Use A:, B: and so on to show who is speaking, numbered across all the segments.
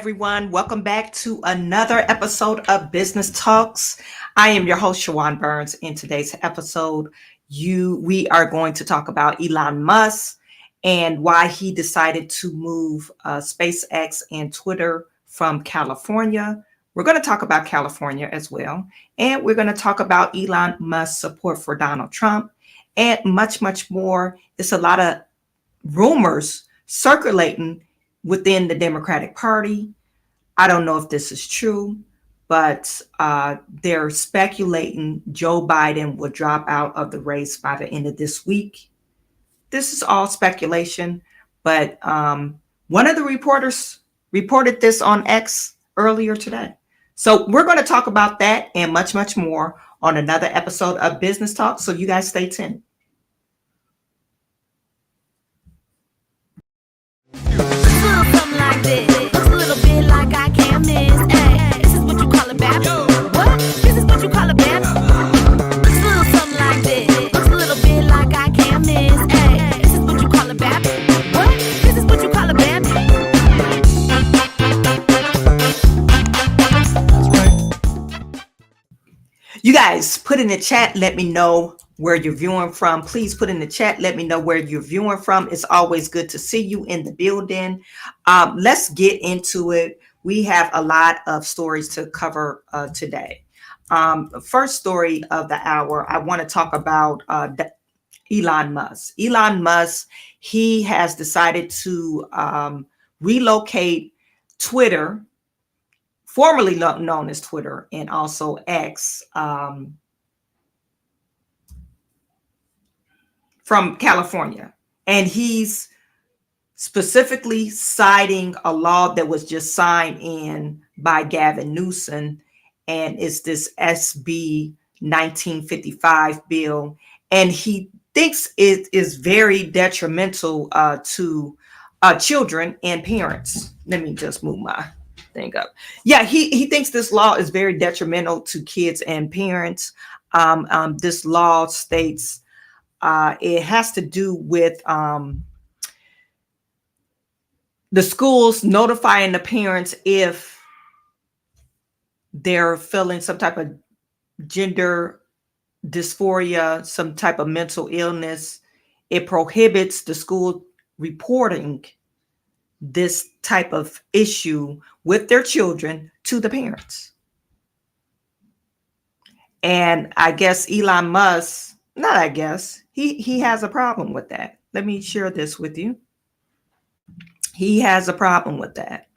A: everyone. Welcome back to another episode of Business Talks. I am your host, Chawanne Burns. In today's episode, we are going to talk about Elon Musk and why he decided to move SpaceX and Twitter from California. We're going to talk about California as well. And we're going to talk about Elon Musk's support for Donald Trump and much, much more. It's a lot of rumors circulating within the Democratic Party. I don't know if this is true, but they're speculating Joe Biden will drop out of the race by the end of this week. This is all speculation, but one of the reporters reported this on X earlier today. So we're going to talk about that and much, much more on another episode of Business Talk. So you guys stay tuned.
B: Looks a little bit like I can't miss. Hey, this is what you call a bad. What? This is what you call a bad. Looks a little something like this. Looks a little bit like I can't miss. Hey, this is what you call a bad. What? This is what you call a bad.
A: That's right. You guys put in the chat. Let me know where you're viewing from. Please put in the chat. Let me know where you're viewing from. It's always good to see you in the building. Let's get into it. We have a lot of stories to cover today. First story of the hour, I want to talk about Elon Musk. Elon Musk, he has decided to relocate Twitter, formerly known as Twitter, and also X, from California. And he's specifically citing a law that was just signed in by Gavin Newsom, and it's this SB 1955 bill. And he thinks it is very detrimental to children and parents. Let me just move my thing up. Yeah, he thinks this law is very detrimental to kids and parents. This law states it has to do with the schools notifying the parents if they're feeling some type of gender dysphoria, some type of mental illness. It prohibits the school reporting this type of issue with their children to the parents. And I guess Elon Musk, not I guess, he has a problem with that. Let me share this with you. He has a problem with that.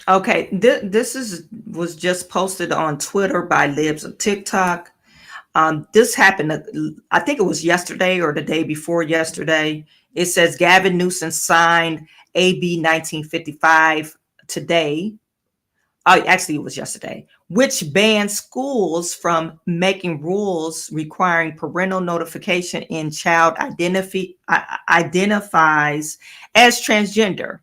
A: Okay, this was just posted on Twitter by Libs of TikTok. This happened, I think it was yesterday or the day before yesterday. It says Gavin Newsom signed AB 1955 today. Actually, it was yesterday, which bans schools from making rules requiring parental notification in child identifies as transgender.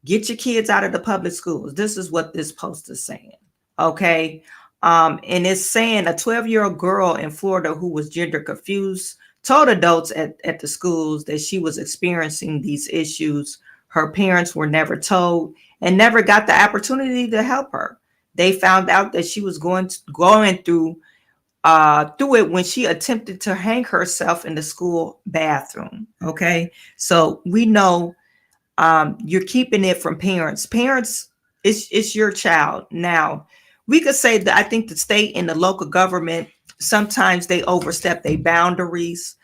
A: Get your kids out of the public schools. This is what this post is saying. Okay. And it's saying a 12-year-old girl in Florida who was gender confused told adults at the schools that she was experiencing these issues. Her parents were never told and never got the opportunity to help her. They found out that she was going through it when she attempted to hang herself in the school bathroom. Okay. So we know you're keeping it from parents. Parents, it's your child. Now, we could say that I think the state and the local government, sometimes they overstep their boundaries.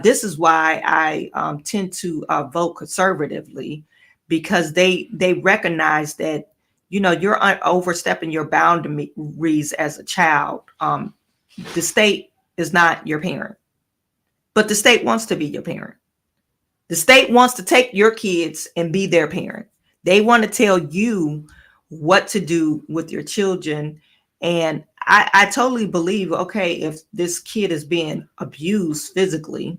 A: This is why I tend to vote conservatively, because they recognize that, you know, you're overstepping your boundaries as a child. The state is not your parent, but the state wants to be your parent. The state wants to take your kids and be their parent. They want to tell you what to do with your children. And I totally believe, okay, if this kid is being abused physically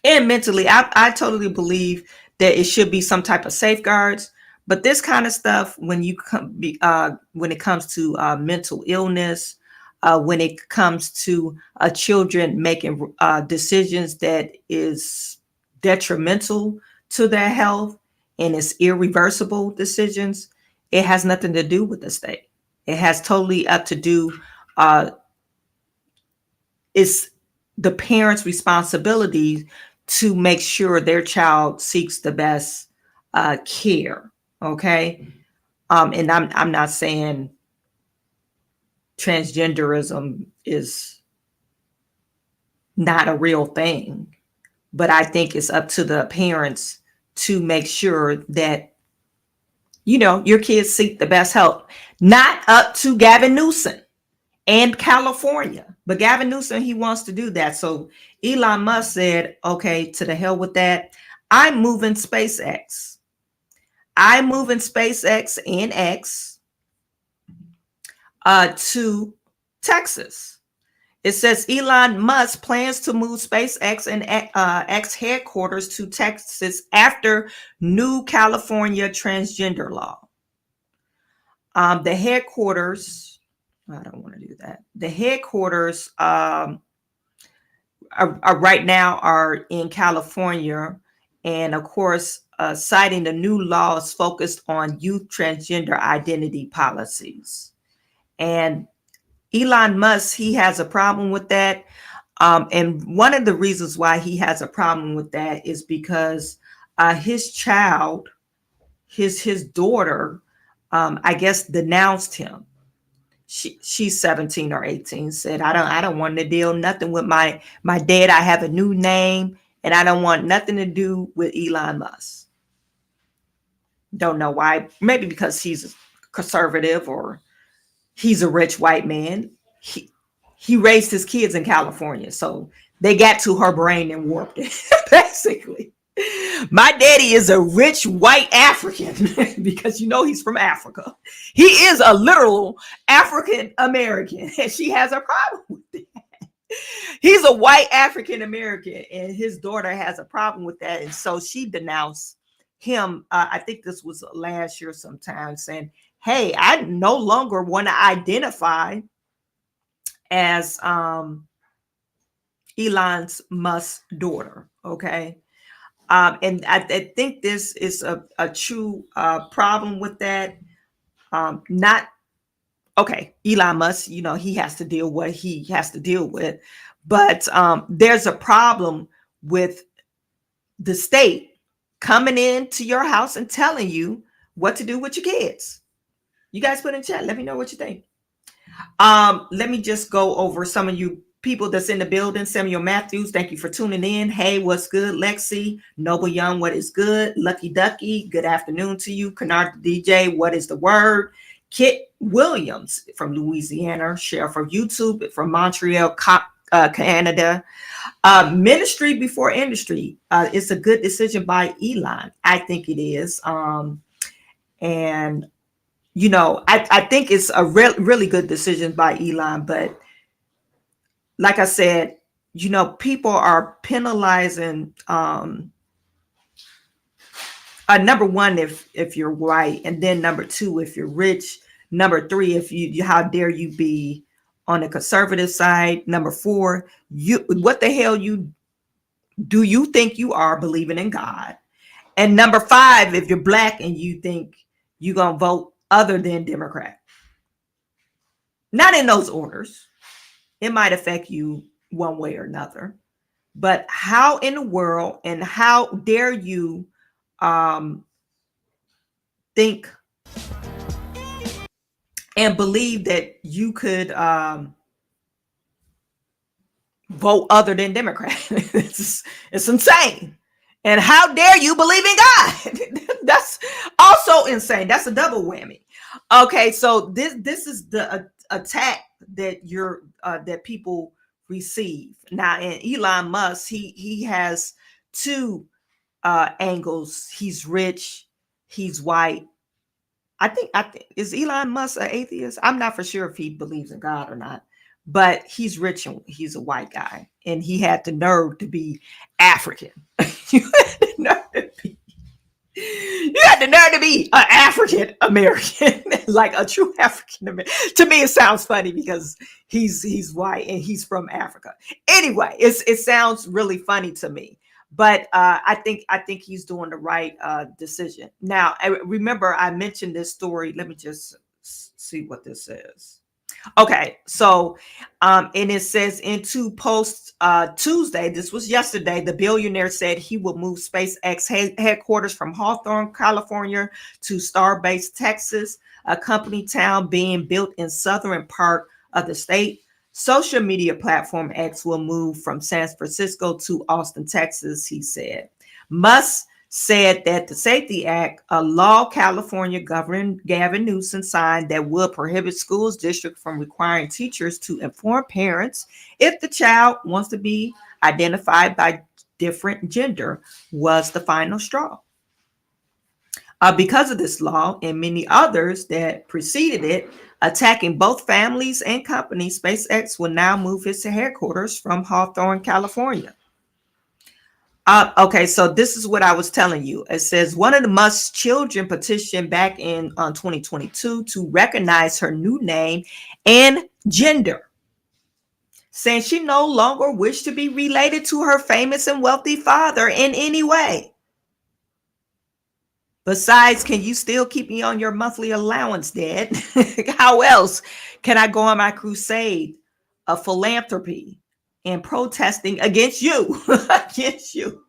A: and mentally, I totally believe that it should be some type of safeguards. But this kind of stuff, when you when it comes to mental illness, when it comes to children making decisions that is detrimental to their health and it's irreversible decisions, it has nothing to do with the state. It has totally up to do. It's the parents' responsibility to make sure their child seeks the best care. Okay, and I'm not saying transgenderism is not a real thing, but I think it's up to the parents to make sure that your kids seek the best help. Not up to Gavin Newsom and California, but Gavin Newsom, he wants to do that. So Elon Musk said, okay, to the hell with that. I'm moving SpaceX. I'm moving SpaceX and X to Texas. It says Elon Musk plans to move SpaceX and X headquarters to Texas after new California transgender law. The headquarters, I don't want to do that. The headquarters are right now are in California. And of course, citing the new laws focused on youth transgender identity policies. And Elon Musk, he has a problem with that. And one of the reasons why he has a problem with that is because his child, his daughter, I guess denounced him. She's 17 or 18, said, I don't want to deal nothing with my dad. I have a new name and I don't want nothing to do with Elon Musk. Don't know why. Maybe because he's conservative or he's a rich white man. He raised his kids in California, so they got to her brain and warped it. Basically, my daddy is a rich white African because he's from Africa. He is a literal African American, and she has a problem with that. He's a white African American, and his daughter has a problem with that, and so she denounced him. I think this was last year sometime, saying, hey, I no longer want to identify as Elon Musk's daughter. Okay. And I think this is a true problem with that. Not okay. Elon Musk, he has to deal what he has to deal with, but there's a problem with the state coming into your house and telling you what to do with your kids. You guys put in chat. Let me know what you think. Let me just go over some of you people that's in the building. Samuel Matthews, thank you for tuning in. Hey, what's good? Lexi, Noble Young, what is good? Lucky Ducky, good afternoon to you. Kennard DJ, what is the word? Kit Williams from Louisiana, Sheriff of YouTube from Montreal, Canada. Ministry before industry. It's a good decision by Elon. I think it is. And I think it's a really good decision by Elon, but like I said, people are penalizing number one, if you're white, and then number two, if you're rich, number three, if you how dare you be on the conservative side, number four, what the hell do you think you are believing in God? And number five, if you're black and you think you're gonna vote other than Democrat. Not in those orders. It might affect you one way or another. But how in the world and how dare you think and believe that you could vote other than Democrat? It's insane. And how dare you believe in God? That's also insane. That's a double whammy. Okay, so this is the attack that that people receive now. And Elon Musk, he has two angles. He's rich, he's white. I think is Elon Musk an atheist? I'm not for sure if he believes in God or not. But he's rich and he's a white guy, and he had the nerve to be African. You got the nerve to be an African American, like a true African American. To me, it sounds funny because he's white and he's from Africa. Anyway, it sounds really funny to me. But I think he's doing the right decision. Now, I remember I mentioned this story. Let me just see what this says. Okay, so and it says in two posts Tuesday, this was yesterday, the billionaire said he would move SpaceX headquarters from Hawthorne, California to Starbase, Texas, a company town being built in southern part of the state. Social media platform X will move from San Francisco to Austin, Texas, he said. Musk said that the Safety Act, a law California Governor Gavin Newsom signed that would prohibit schools district from requiring teachers to inform parents if the child wants to be identified by different gender, was the final straw. Because of this law and many others that preceded it, attacking both families and companies, SpaceX will now move its headquarters from Hawthorne, California. Okay, so this is what I was telling you. It says one of the Musk children petitioned back in 2022 to recognize her new name and gender, saying she no longer wished to be related to her famous and wealthy father in any way. Besides, can you still keep me on your monthly allowance, Dad? How else can I go on my crusade of philanthropy and protesting against you? Against you.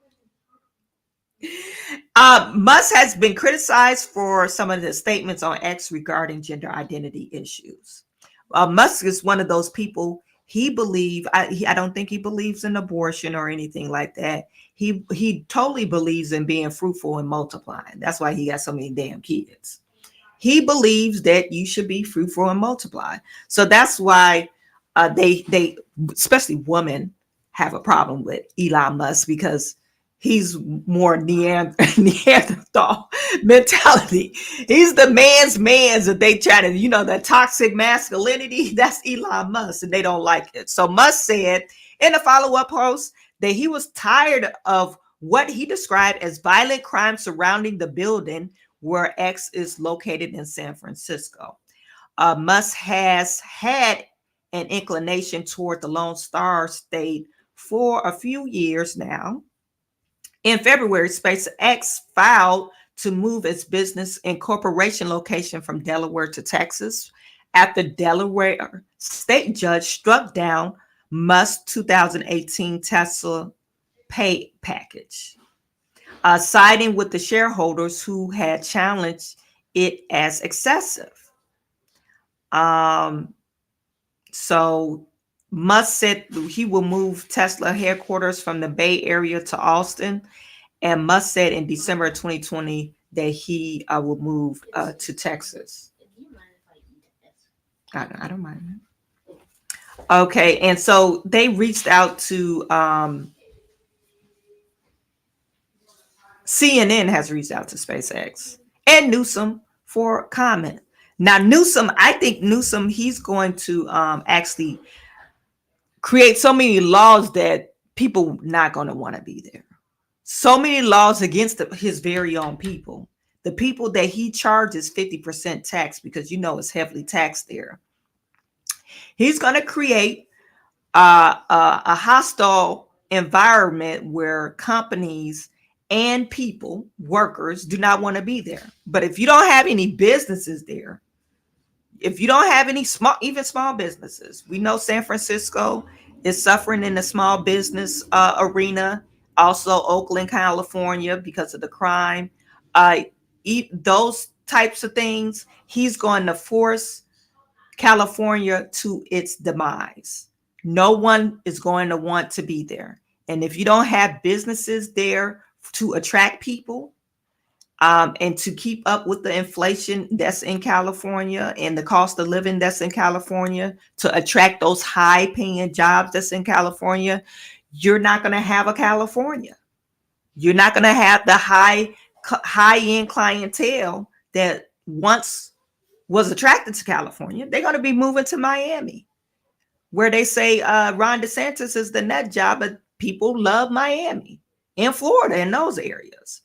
A: Musk has been criticized for some of his statements on X regarding gender identity issues. Musk is one of those people. I don't think he believes in abortion or anything like that. He totally believes in being fruitful and multiplying. That's why he got so many damn kids. He believes that you should be fruitful and multiply. So that's why they especially women have a problem with Elon Musk, because he's more Neanderthal mentality. He's the man's that they try to, the toxic masculinity. That's Elon Musk, and they don't like it. So Musk said in a follow-up post that he was tired of what he described as violent crime surrounding the building where X is located in San Francisco. Musk has had an inclination toward the Lone Star State for a few years now. In February, SpaceX filed to move its business and corporation location from Delaware to Texas after Delaware state judge struck down Musk's 2018 Tesla pay package, siding with the shareholders who had challenged it as excessive. So Musk said he will move Tesla headquarters from the Bay Area to Austin. And Musk said in December 2020 that he will move to Texas. I don't mind. Okay, and so they reached out to CNN has reached out to SpaceX and Newsom for comment. Now, I think Newsom, he's going to actually create so many laws that people not going to want to be there. So many laws against his very own people. The people that he charges 50% tax, because it's heavily taxed there. He's going to create a hostile environment where companies and people, workers, do not want to be there. But if you don't have any businesses there, if you don't have any small businesses, we know San Francisco is suffering in the small business arena. Also, Oakland, California, because of the crime. Those types of things, he's going to force California to its demise. No one is going to want to be there. And if you don't have businesses there to attract people, and to keep up with the inflation that's in California and the cost of living that's in California, to attract those high paying jobs that's in California, you're not going to have a California. You're not going to have the high end clientele that once was attracted to California. They're going to be moving to Miami, where they say Ron DeSantis is the nut job, but people love Miami, in Florida, in those areas.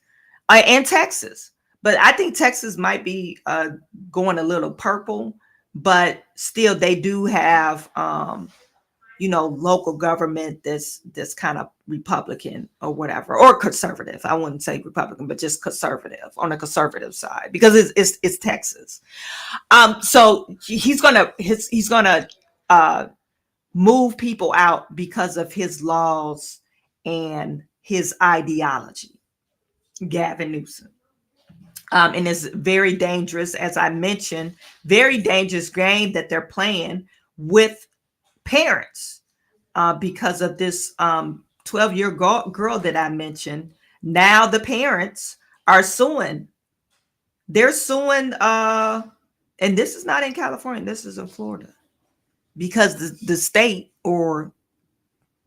A: And Texas. But I think Texas might be going a little purple, but still they do have local government that's kind of Republican or whatever, or conservative. I wouldn't say Republican, but just conservative, on the conservative side, because it's Texas. So he's gonna move people out because of his laws and his ideology, Gavin Newsom. And it's very dangerous, as I mentioned, very dangerous game that they're playing with parents because of this 12-year girl that I mentioned. Now the parents are suing. They're suing, and this is not in California, this is in Florida, because the state or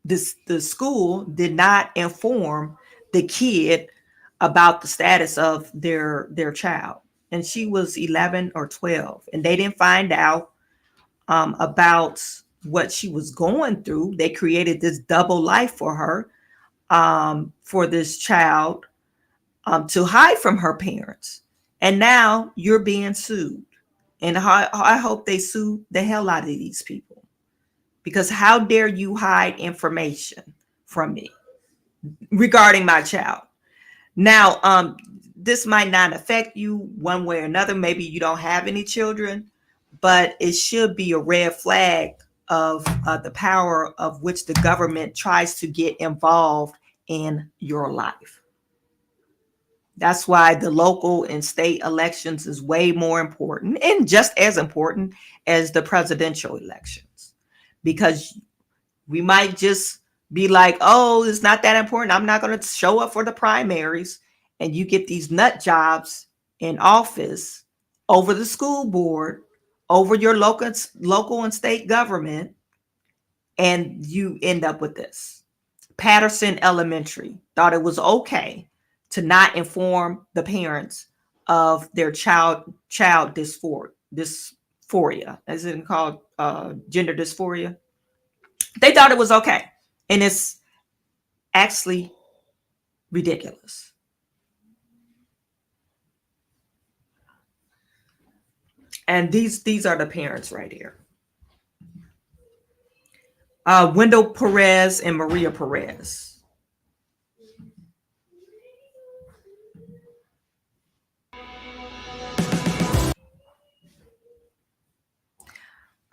A: the school did not inform the kid about the status of their child. And she was 11 or 12, and they didn't find out about what she was going through. They created this double life for her, for this child, to hide from her parents. And now you're being sued. And I hope they sue the hell out of these people, because how dare you hide information from me regarding my child? Now, this might not affect you one way or another. Maybe you don't have any children, but it should be a red flag of the power of which the government tries to get involved in your life. That's why the local and state elections is way more important, and just as important as the presidential elections, because we might just be like, oh, it's not that important, I'm not going to show up for the primaries, and you get these nut jobs in office over the school board, over your local and state government, and you end up with this. Patterson Elementary thought it was okay to not inform the parents of their child dysphoria. Is it called gender dysphoria? They thought it was okay, and it's actually ridiculous. And these are the parents right here. Wendell Perez and Maria Perez.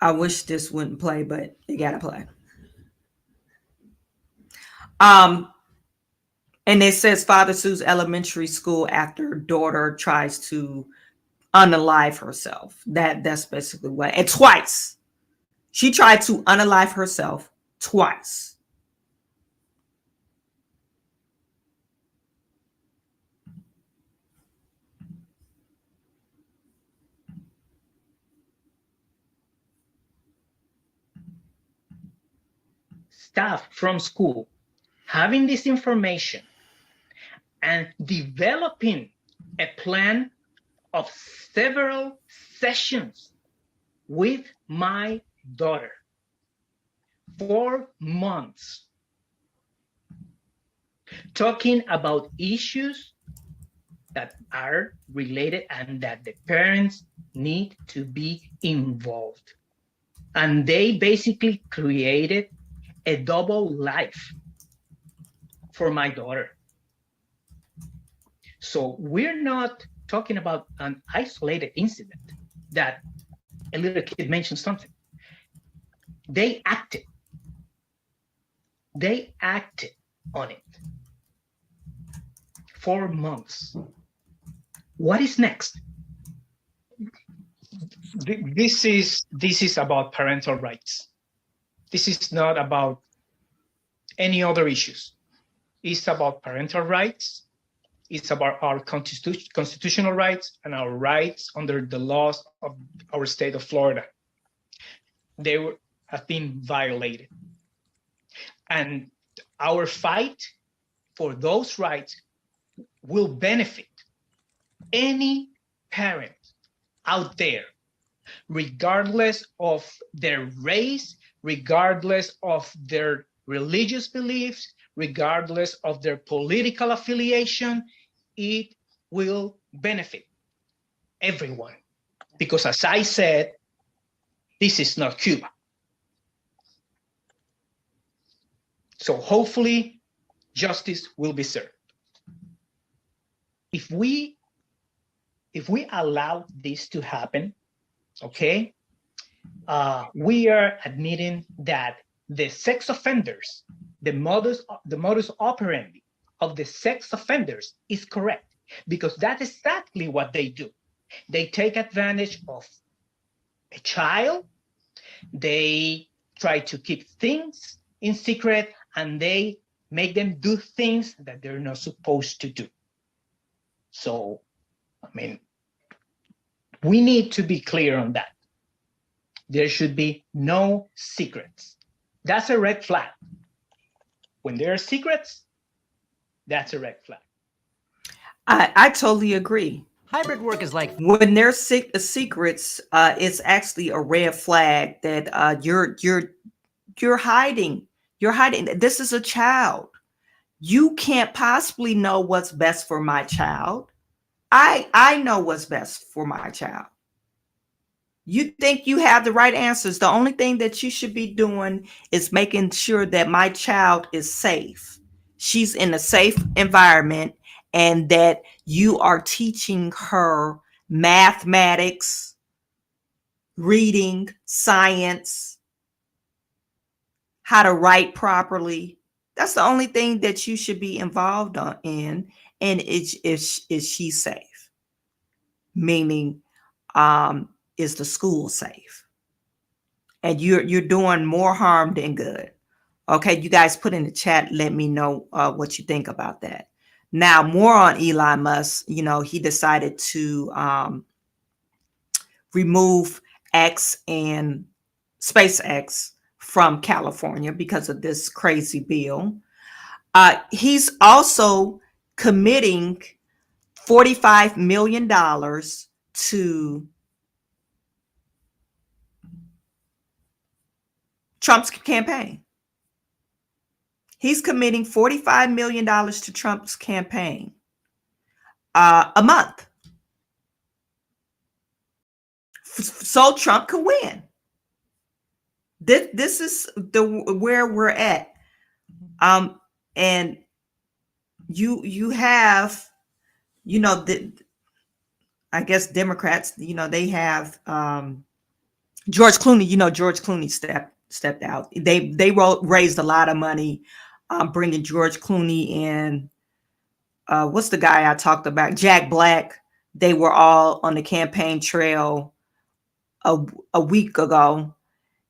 A: I wish this wouldn't play, but it gotta play. And it says father sues elementary school after daughter tries to unalive herself. That's basically what. And twice. She tried to unalive herself twice.
C: Staff from school having this information and developing a plan of several sessions with my daughter, 4 months, talking about issues that are related and that the parents need to be involved. And they basically created a double life for my daughter. So we're not talking about an isolated incident that a little kid mentioned something. They acted on it. 4 months. What is next?
D: This is about parental rights. This is not about any other issues. It's about parental rights. It's about our constitutional rights and our rights under the laws of our state of Florida. They have been violated. And our fight for those rights will benefit any parent out there, regardless of their race, regardless of their religious beliefs, regardless of their political affiliation. it will benefit everyone. Because as I said, this is not Cuba. So hopefully justice will be served. If we allow this to happen, okay, we are admitting that the sex offenders, the modus operandi of the sex offenders is correct, because that's exactly what they do. They take advantage of a child, they try to keep things in secret, and they make them do things that they're not supposed to do. So, I mean, we need to be clear on that. There should be no secrets. That's a red flag. When there are secrets, that's a red flag.
A: I totally agree.
E: Hybrid work is like
A: When there's secrets, it's actually a red flag that you're hiding. You're hiding. This is a child. You can't possibly know what's best for my child. I know what's best for my child. You think you have the right answers. The only thing that you should be doing is making sure that my child is safe. She's in a safe environment, and that you are teaching her mathematics, reading, science, how to write properly. That's the only thing that you should be involved in. And is she safe? Meaning, is the school safe? And you're doing more harm than good. Okay, you guys put in the chat, let me know what you think about that. Now, more on Elon Musk. You know, he decided to remove X and SpaceX from California because of this crazy bill. He's also committing $45 million to Trump's campaign. He's committing $45 million to Trump's campaign a month, so Trump could win. This is where we're at. And you have, you know, I guess Democrats, you know, they have George Clooney. You know, George Clooney stepped out. They raised a lot of money, bringing George Clooney in. What's the guy I talked about? Jack Black. They were all on the campaign trail a week ago,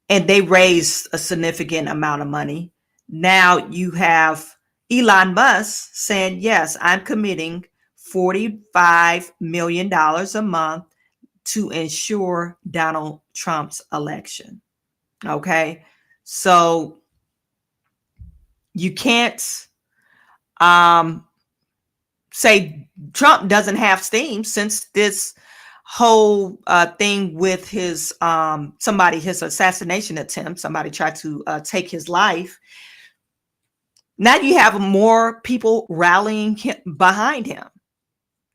A: and they raised a significant amount of money. Now you have Elon Musk saying, yes, I'm committing $45 million a month to ensure Donald Trump's election. Okay. So you can't say Trump doesn't have steam, since this whole thing with his his assassination attempt, somebody tried to take his life. Now you have more people rallying behind him.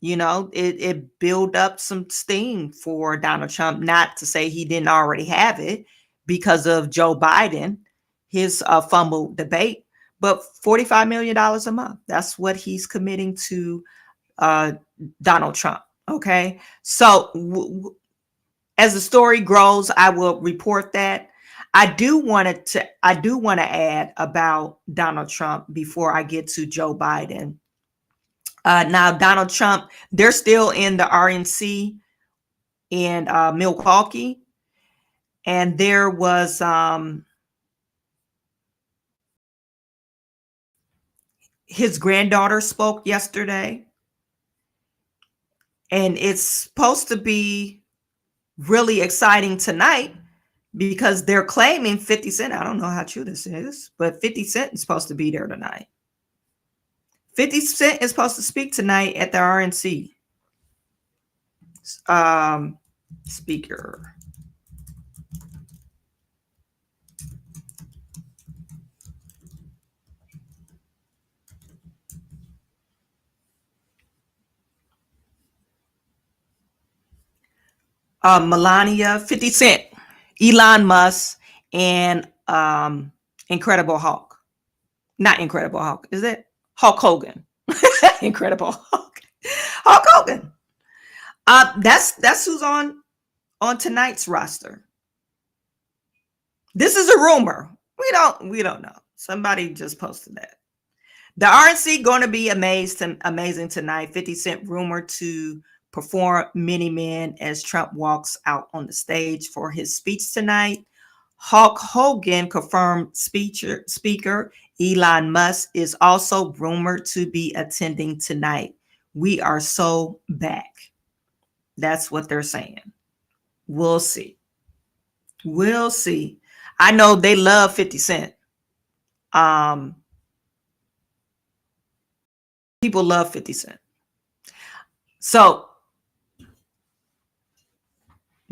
A: You know, it built up some steam for Donald Trump. Not to say he didn't already have it because of Joe Biden, his fumble debate, but $45 million a month. That's what he's committing to Donald Trump. Okay. So as the story grows, I will report that. I do want to add about Donald Trump before I get to Joe Biden. Now, Donald Trump, they're still in the RNC in Milwaukee. And there was his granddaughter spoke yesterday. And it's supposed to be really exciting tonight because they're claiming 50 Cent. I don't know how true this is, but 50 Cent is supposed to be there tonight. 50 Cent is supposed to speak tonight at the RNC. Speaker. Melania, 50 Cent, Elon Musk, and Incredible Hulk. Not Incredible Hulk, is it? Hulk Hogan. Incredible Hulk. Hulk Hogan. That's who's on tonight's roster. This is a rumor. We don't know. Somebody just posted that. The RNC going to be amazing tonight. 50 Cent rumored to perform Many Men as Trump walks out on the stage for his speech tonight. Hulk Hogan confirmed speaker Elon Musk is also rumored to be attending tonight. We are so back. That's what they're saying. We'll see. We'll see. I know they love 50 Cent. People love 50 Cent. So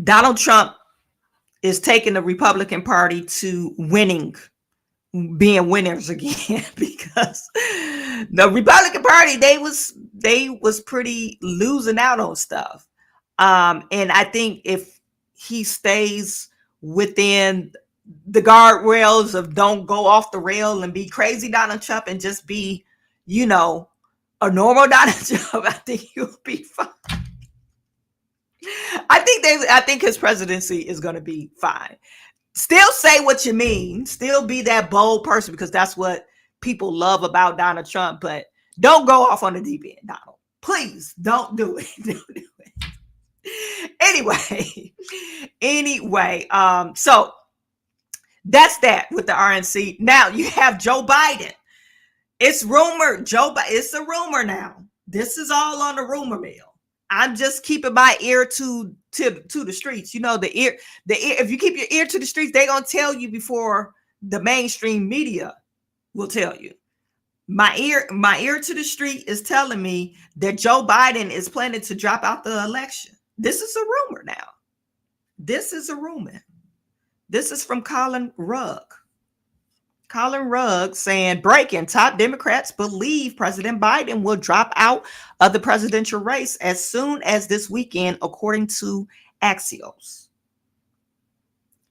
A: Donald Trump is taking the Republican Party to being winners again, because the Republican Party, they was pretty losing out on stuff. And I think if he stays within the guardrails of don't go off the rail and be crazy Donald Trump and just be, a normal Donald Trump, I think he'll be fine. I think his presidency is going to be fine. Still say what you mean. Still be that bold person, because that's what people love about Donald Trump. But don't go off on the deep end, Donald. Please don't do it. Don't do it. Anyway, so that's that with the RNC. Now you have Joe Biden. It's rumored. It's a rumor now. This is all on the rumor mill. I'm just keeping my ear to the streets. The ear. If you keep your ear to the streets, they're gonna tell you before the mainstream media will tell you. My ear to the street is telling me that Joe Biden is planning to drop out the election. This is a rumor now. This is a rumor. This is from Colin Rugg. Colin Rugg saying, breaking, top Democrats believe President Biden will drop out of the presidential race as soon as this weekend, according to Axios.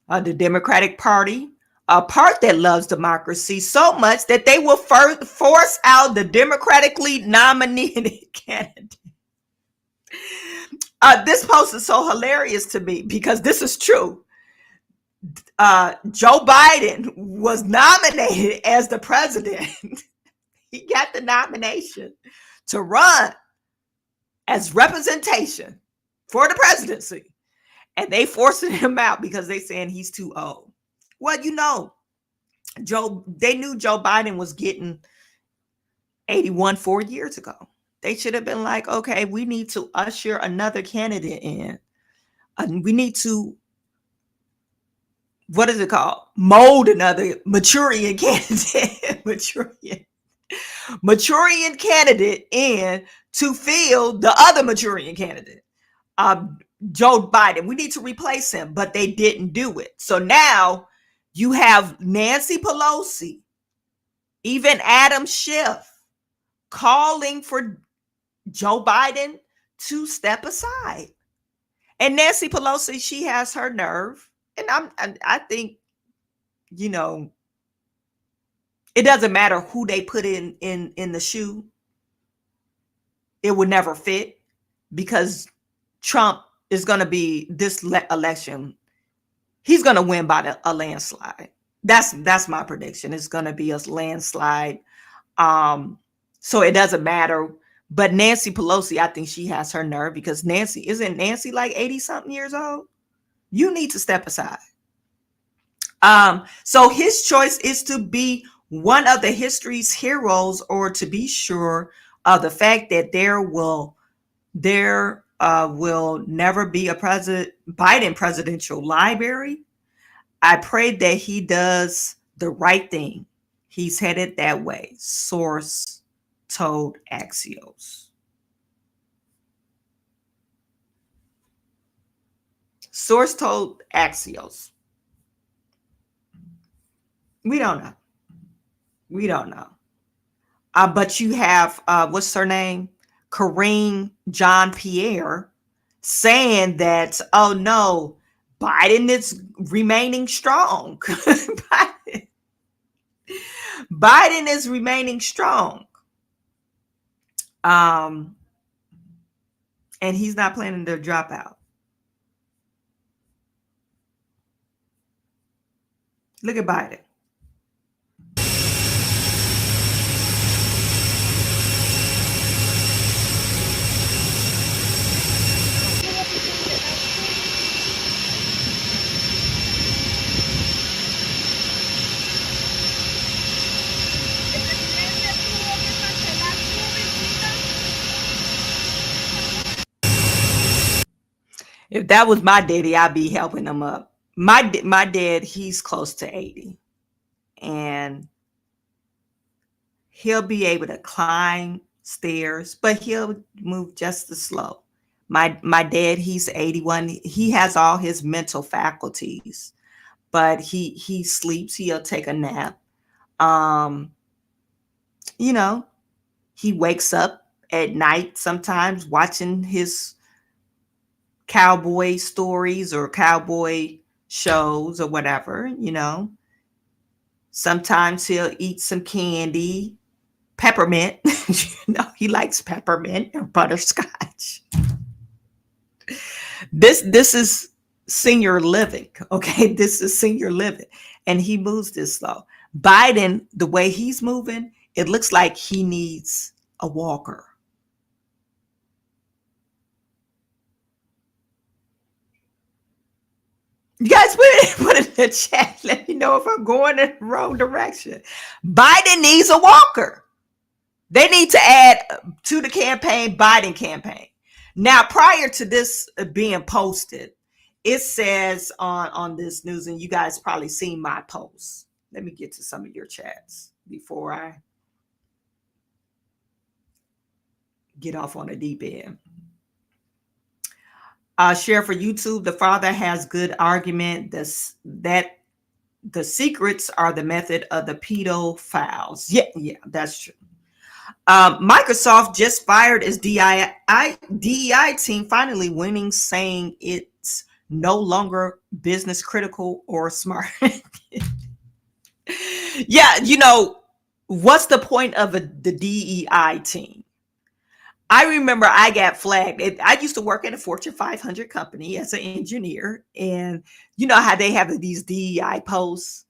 A: The Democratic Party, a part that loves democracy so much that they will force out the democratically nominated candidate. This post is so hilarious to me because this is true. Joe Biden was nominated as the president. He got the nomination to run as representation for the presidency. And they forcing him out because they saying he's too old. Well, they knew Joe Biden was getting 81 4 years ago. They should have been like, okay, we need to usher another candidate in. We need to, what is it called? Mold another Maturian candidate. Maturian candidate in to fill the other Maturian candidate. Joe Biden. We need to replace him, but they didn't do it. So now you have Nancy Pelosi, even Adam Schiff calling for Joe Biden to step aside. And Nancy Pelosi, she has her nerve. And I think, it doesn't matter who they put in the shoe. It would never fit, because Trump is going to be this election. He's going to win by a landslide. That's my prediction. It's going to be a landslide. So it doesn't matter. But Nancy Pelosi, I think she has her nerve, because isn't Nancy like 80 something years old? You need to step aside. So his choice is to be one of the history's heroes, or to be sure of the fact that there will never be a Biden presidential library. I pray that he does the right thing. He's headed that way. Source told Axios. Source told Axios. We don't know. But you have, what's her name? Karine Jean-Pierre saying that, oh no, Biden is remaining strong. Biden is remaining strong. And he's not planning to drop out. Look at Biden. If that was my daddy, I'd be helping him up. My dad, he's close to 80. And he'll be able to climb stairs, but he'll move just as slow. My dad, he's 81. He has all his mental faculties, but he sleeps. He'll take a nap. You know, he wakes up at night sometimes watching his cowboy stories or cowboy shows or whatever, you know. Sometimes he'll eat some candy, peppermint. You know, he likes peppermint or butterscotch. This is senior living, okay? This is senior living, and he moves this slow. Biden, the way he's moving, it looks like he needs a walker. You guys put it in the chat. Let me know if I'm going in the wrong direction. Biden needs a walker. They need to add to the campaign, Biden campaign. Now, prior to this being posted, it says on this news, and you guys probably seen my post. Let me get to some of your chats before I get off on a deep end. Share for YouTube. The father has good argument that the secrets are the method of the pedophiles. Yeah, that's true. Microsoft just fired its DEI team, finally winning, saying it's no longer business critical or smart. Yeah, you know, what's the point of the DEI team? I remember I got flagged. I used to work at a Fortune 500 company as an engineer. And you know how they have these DEI posts?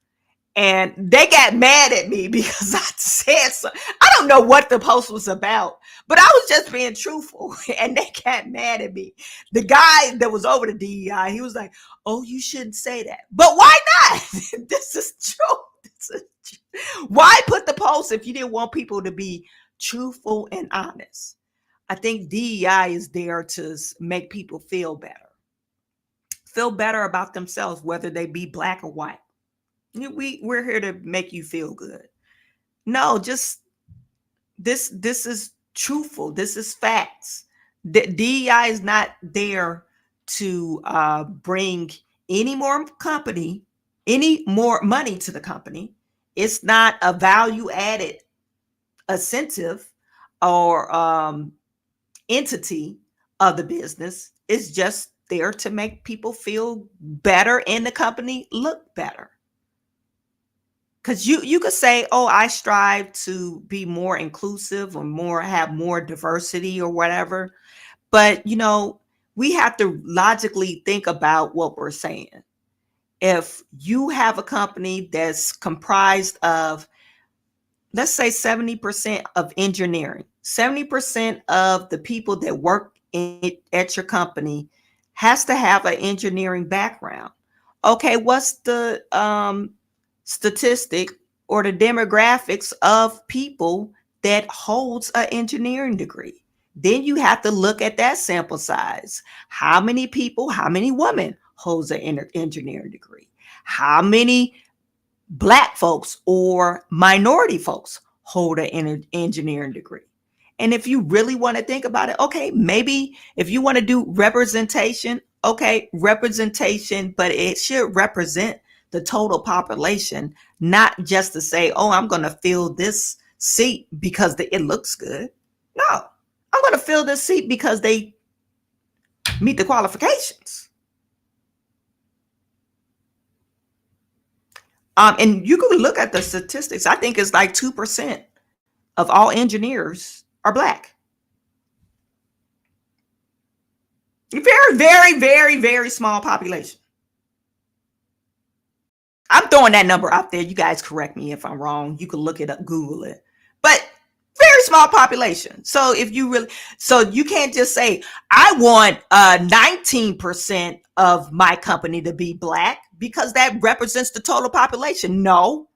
A: And they got mad at me because I said so. I don't know what the post was about, but I was just being truthful. And they got mad at me. The guy that was over the DEI, he was like, oh, you shouldn't say that. But why not? This is true. Why put the post if you didn't want people to be truthful and honest? I think DEI is there to make people feel better about themselves, whether they be black or white. We're here to make you feel good. No, just this is truthful. This is facts. The DEI is not there to bring any more money to the company. It's not a value added incentive or entity of the business. Is just there to make people feel better and the company look better. Because you could say, oh, I strive to be more inclusive or have more diversity or whatever. But, you know, we have to logically think about what we're saying. If you have a company that's comprised of, let's say 70% of engineering, 70% of the people that work at your company has to have an engineering background. Okay, what's the statistic or the demographics of people that holds an engineering degree? Then you have to look at that sample size. How many people, how many women holds an engineering degree? How many Black folks or minority folks hold an engineering degree? And if you really want to think about it, okay, maybe if you want to do representation, okay, representation, but it should represent the total population, not just to say, oh, I'm going to fill this seat because it looks good. No, I'm going to fill this seat because they meet the qualifications. And you can look at the statistics. I think it's like 2% of all engineers are Black. Very, very, very, very small population. I'm throwing that number out there. You guys correct me if I'm wrong. You can look it up, Google it. But very small population. So if you really, so you can't just say, I want 19% of my company to be Black because that represents the total population. No.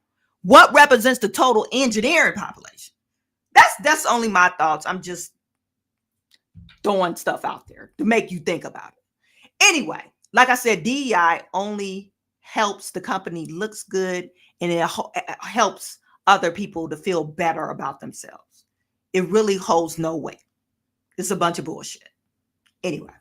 A: What represents the total engineering population? That's only my thoughts. I'm just throwing stuff out there to make you think about it. Anyway, like I said, DEI only helps the company looks good, and it helps other people to feel better about themselves. It really holds no weight. It's a bunch of bullshit. Anyway.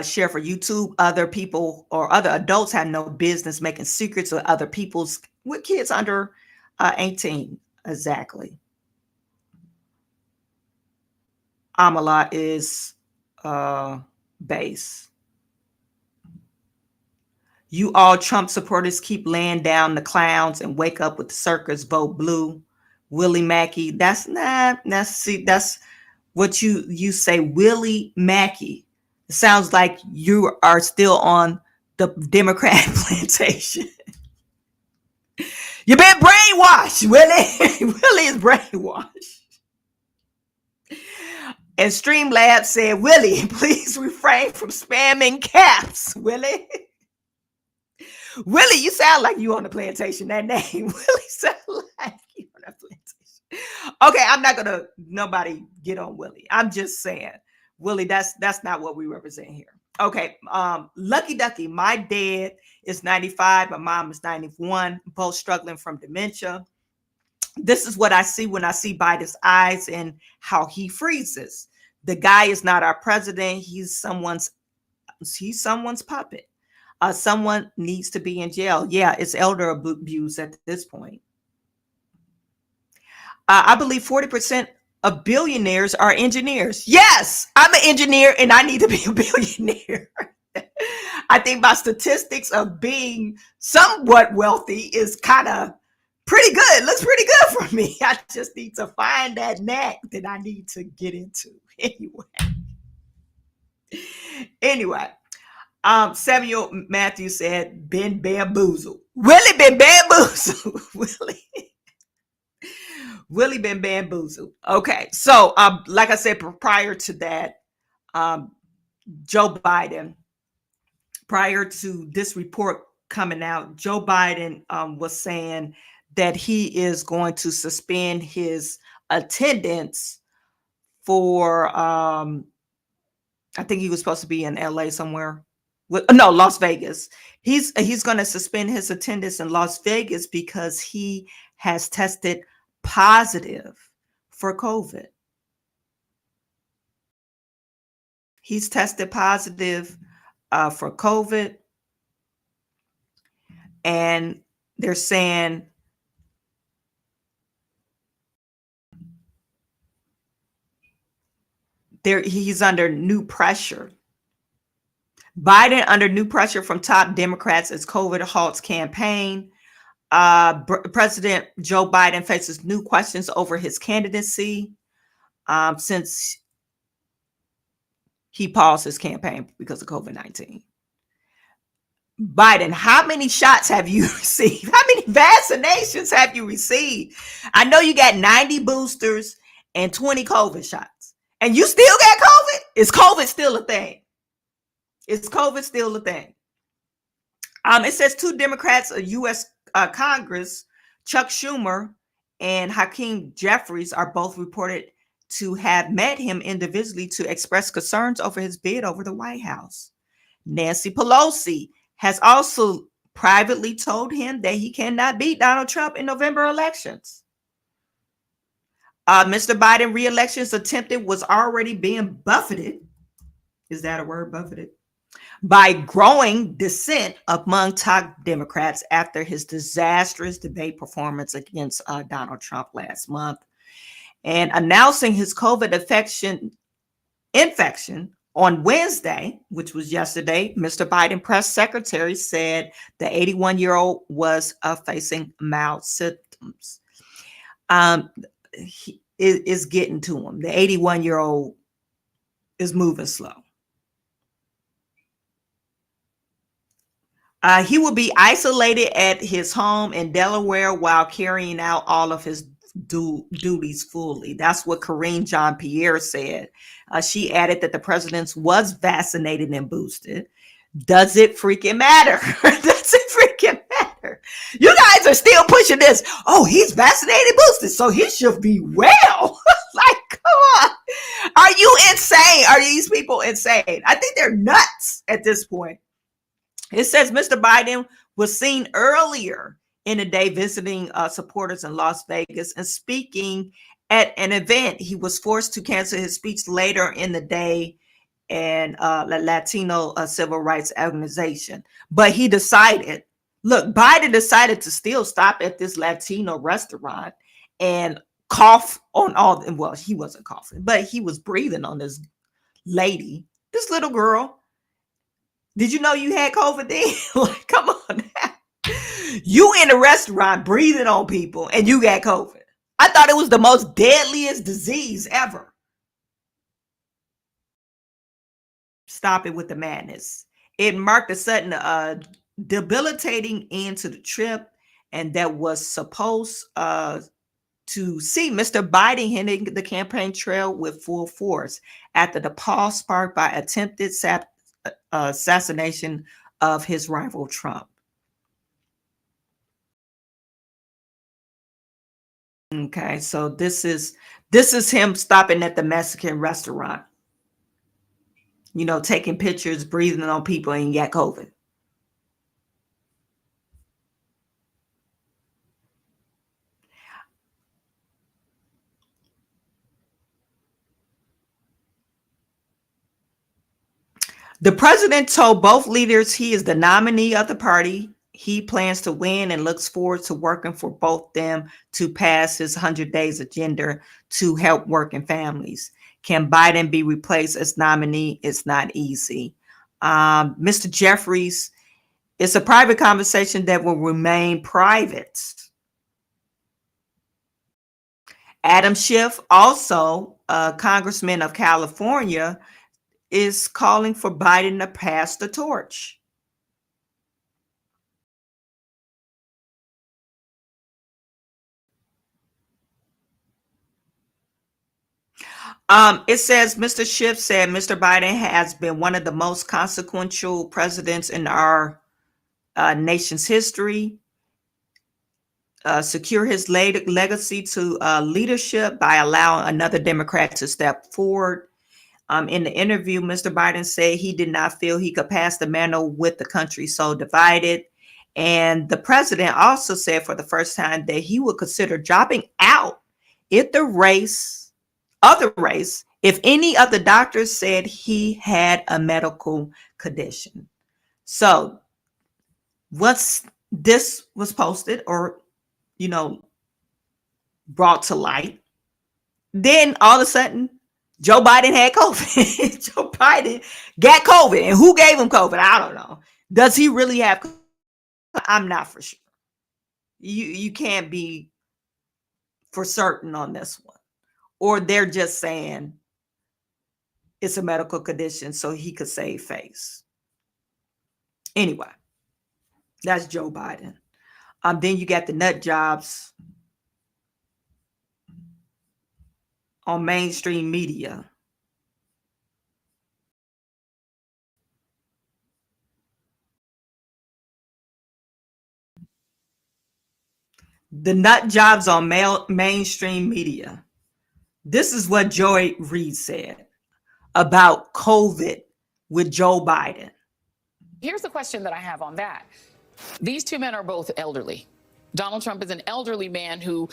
A: Share for YouTube. Other people or other adults have no business making secrets of other people's with kids under 18. Exactly. Amala is base. You all Trump supporters keep laying down the clowns and wake up with the circus, vote blue. Willie Mackey. That's what you say, Willie Mackey. It sounds like you are still on the Democrat plantation. You've been brainwashed, Willie. Willie is brainwashed. And Streamlabs said, Willie, please refrain from spamming caps, Willie. Willie, you sound like you on the plantation. That name, Willie, sound like you on the plantation. Okay, I'm not gonna nobody get on Willie. I'm just saying, Willie, that's not what we represent here. Okay, Lucky Ducky, my dad is 95, my mom is 91, both struggling from dementia. This is what I see when I see Biden's eyes and how he freezes. The guy is not our president. He's someone's puppet. Someone needs to be in jail. Yeah, it's elder abuse at this point. I believe 40% of billionaires are engineers. Yes, I'm an engineer and I need to be a billionaire. I think my statistics of being somewhat wealthy is kind of pretty good. Looks pretty good for me. I just need to find that knack that I need to get into. Anyway, Samuel Matthews said, been bamboozled. Willie been bamboozled. Willie been bamboozled. Okay, so like I said, prior to that, Joe Biden, prior to this report coming out, Joe Biden was saying that he is going to suspend his attendance for, I think he was supposed to be in LA somewhere. No, Las Vegas. He's going to suspend his attendance in Las Vegas because he has tested positive for COVID. He's tested positive for COVID. And they're saying he's under new pressure. Biden under new pressure from top Democrats as COVID halts campaign. President Joe Biden faces new questions over his candidacy since he paused his campaign because of COVID-19. Biden, how many shots have you received? How many vaccinations have you received? I know you got 90 boosters and 20 COVID shots, and you still got COVID? Is COVID still a thing? Is COVID still a thing? It says 2 Democrats of U.S. Congress, Chuck Schumer and Hakeem Jeffries, are both reported to have met him individually to express concerns over his bid over the White House. Nancy Pelosi has also privately told him that he cannot beat Donald Trump in November elections. Mr. Biden re-election's attempted was already being buffeted. Is that a word, buffeted? By growing dissent among top Democrats after his disastrous debate performance against Donald Trump last month. And announcing his COVID infection on Wednesday, which was yesterday, Mr. Biden press secretary said the 81-year-old was facing mild symptoms. He is getting to him. The 81-year-old is moving slow. He will be isolated at his home in Delaware while carrying out all of his duties fully. That's what Karine Jean-Pierre said. She added that the president was vaccinated and boosted. Does it freaking matter? Does it freaking matter? You guys are still pushing this. Oh, he's vaccinated, boosted, so he should be well. Like, come on. Are you insane? Are these people insane? I think they're nuts at this point. It says Mr. Biden was seen earlier in the day visiting supporters in Las Vegas and speaking at an event. He was forced to cancel his speech later in the day and the Latino civil rights organization. But he decided, look, Biden decided to still stop at this Latino restaurant and cough on all, well, he wasn't coughing, but he was breathing on this lady, this little girl. Did you know you had COVID then? Like, come on now. You in a restaurant breathing on people and you got COVID. I thought it was the most deadliest disease ever. Stop it with the madness. It marked a sudden debilitating end to the trip, and that was supposed to see Mr. Biden hitting the campaign trail with full force after the pause sparked by attempted assassination of his rival Trump. Okay, so this is him stopping at the Mexican restaurant. You know, taking pictures, breathing on people, and you got COVID. The president told both leaders he is the nominee of the party. He plans to win and looks forward to working for both them to pass his 100 days agenda to help working families. Can Biden be replaced as nominee? It's not easy. Mr. Jeffries, it's a private conversation that will remain private. Adam Schiff, also a congressman of California, is calling for Biden to pass the torch. It says Mr. Schiff said Mr. Biden has been one of the most consequential presidents in our nation's history. Secure his legacy to leadership by allowing another Democrat to step forward. In the interview, Mr. Biden said he did not feel he could pass the mantle with the country so divided. And the president also said for the first time that he would consider dropping out if if any of the doctors said he had a medical condition. So once this was posted or, you know, brought to light, then all of a sudden, Joe Biden had COVID. Joe Biden got COVID. And who gave him COVID? I don't know. Does he really have COVID? I'm not for sure. You can't be for certain on this one. Or they're just saying it's a medical condition so he could save face. Anyway, that's Joe Biden. Then you got the nut jobs on mainstream media. The nut jobs on mainstream media. This is what Joy Reid said about COVID with Joe Biden.
E: Here's the question that I have on that. These two men are both elderly. Donald Trump is an elderly man who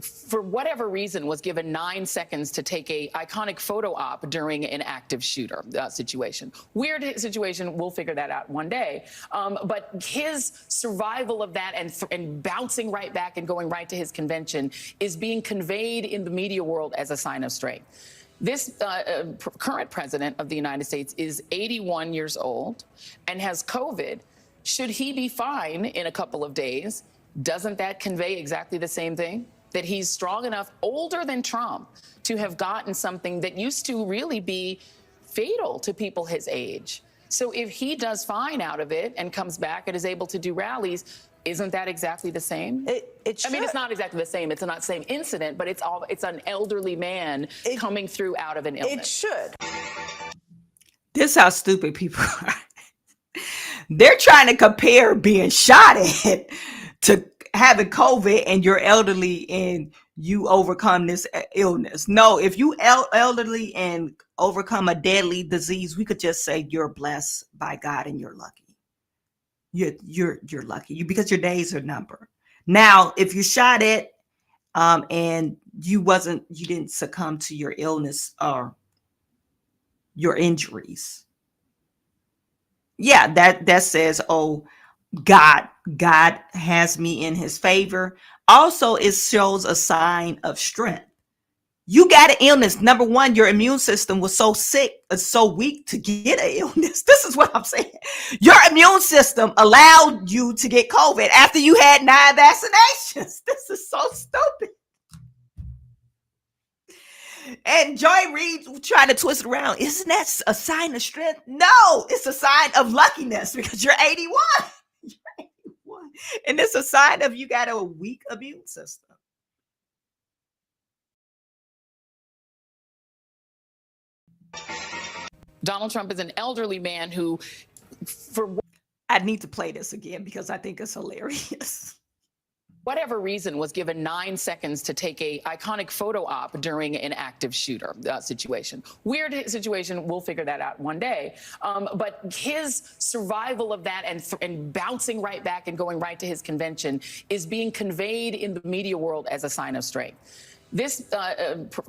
E: for whatever reason, was given 9 seconds to take a iconic photo op during an active shooter situation. Weird situation. We'll figure that out one day. But his survival of that and bouncing right back and going right to his convention is being conveyed in the media world as a sign of strength. This current president of the United States is 81 years old and has COVID. Should he be fine in a couple of days, doesn't that convey exactly the same thing? That he's strong enough, older than Trump, to have gotten something that used to really be fatal to people his age. So if he does fine out of it and comes back and is able to do rallies, isn't that exactly the same?
F: It
E: I mean, it's not exactly the same. It's not the same incident, but it's an elderly man coming through out of an illness.
F: It should.
A: This is how stupid people are. They're trying to compare being shot at to having COVID and you're elderly and you overcome this illness. No, if you elderly and overcome a deadly disease, we could just say you're blessed by God and you're lucky. You're lucky because your days are numbered. Now, if you shot at and you didn't succumb to your illness or your injuries. Yeah, that says, oh, God has me in his favor. Also, it shows a sign of strength. You got an illness. Number one, your immune system was so weak to get an illness. This is what I'm saying. Your immune system allowed you to get COVID after you had 9 vaccinations. This is so stupid. And Joy Reid trying to twist it around. Isn't that a sign of strength? No, it's a sign of luckiness because you're 81. You're 81. And it's a sign of you got a weak immune system.
E: Donald Trump is an elderly man who,
A: I need to play this again because I think it's hilarious.
E: whatever reason, was given 9 seconds to take a iconic photo op during an active shooter situation. Weird situation. We'll figure that out one day. But his survival of that and bouncing right back and going right to his convention is being conveyed in the media world as a sign of strength. This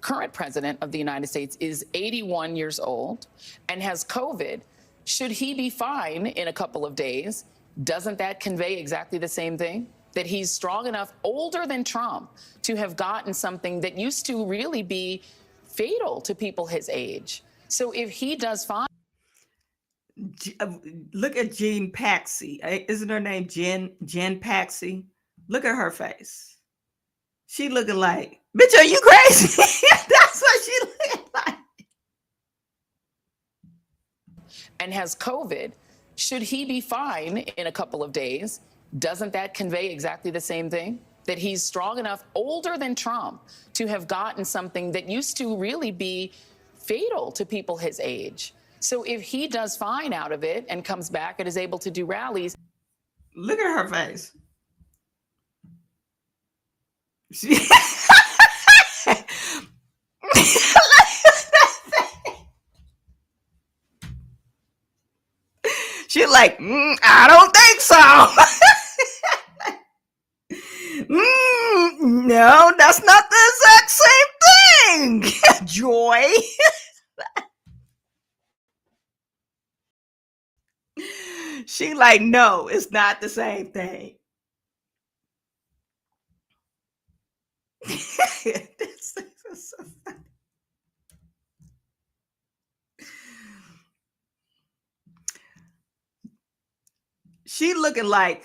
E: current president of the United States is 81 years old and has COVID. Should he be fine in a couple of days, doesn't that convey exactly the same thing? That he's strong enough, older than Trump, to have gotten something that used to really be fatal to people his age. So if he does fine.
A: Look at Jen Paxi. Isn't her name Jen Paxi? Look at her face. She looking like, bitch, are you crazy? That's what she looking like.
E: And has COVID. Should he be fine in a couple of days, doesn't that convey exactly the same thing? That he's strong enough, older than Trump, to have gotten something that used to really be fatal to people his age. So if he does fine out of it and comes back and is able to do rallies.
A: Look at her face. She's like, I don't think so. No, that's not the exact same thing. Joy. She like, no, it's not the same thing. This is so funny. She looking like,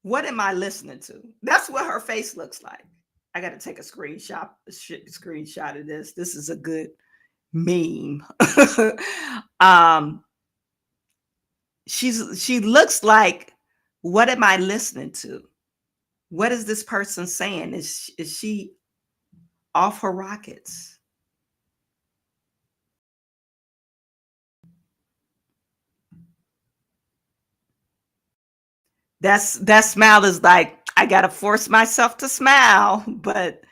A: what am I listening to? That's what her face looks like. I got to take a screenshot of this. This is a good meme. She looks like, what am I listening to? What is this person saying? Is she off her rockets? That smile is like, I gotta force myself to smile, but